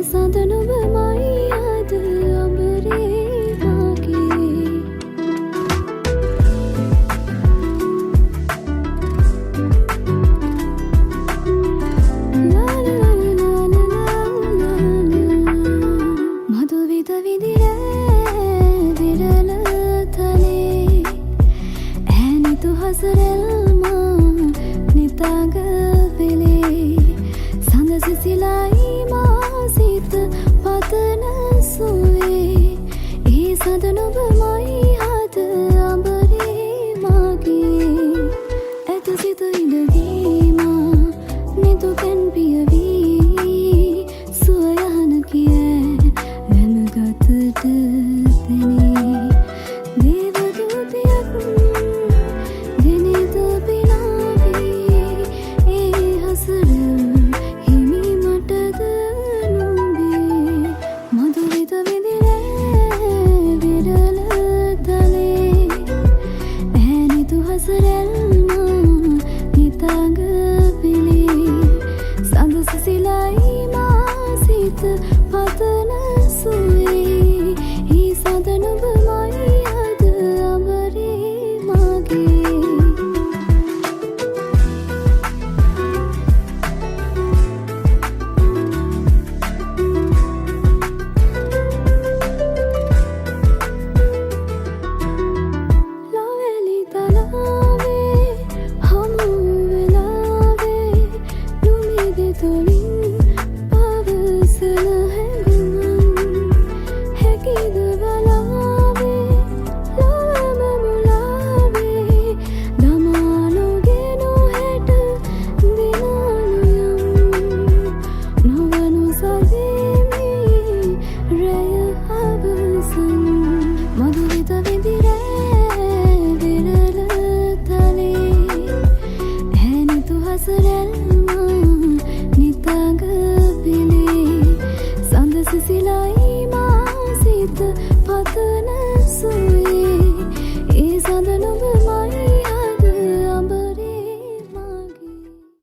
සඳනු බමයි අද අඹරේ වාගේ මధු විද විදිරේ විරල තලේ ඇනිතු හසරල්මා නිතාග පෙලේ සඳ සිසිලයි මා සිත පතන සුවේ ඒ සඳ නොබමයි අද අඹරේ මාගේ ඇත සිත ඉඳගීමා නිතු පැන් පියවී සුවයහන කිය වැමගතට පෙනේ දේවදූතයක් දෙනෙත පිනාවී ඒ හසරල් හිමි මටද නුඹේ මధు විද විදිරේ විරල තලේ ඇනිතු හසරල්මා නිතාග පිලේ සඳ සිසිලයි මා සිත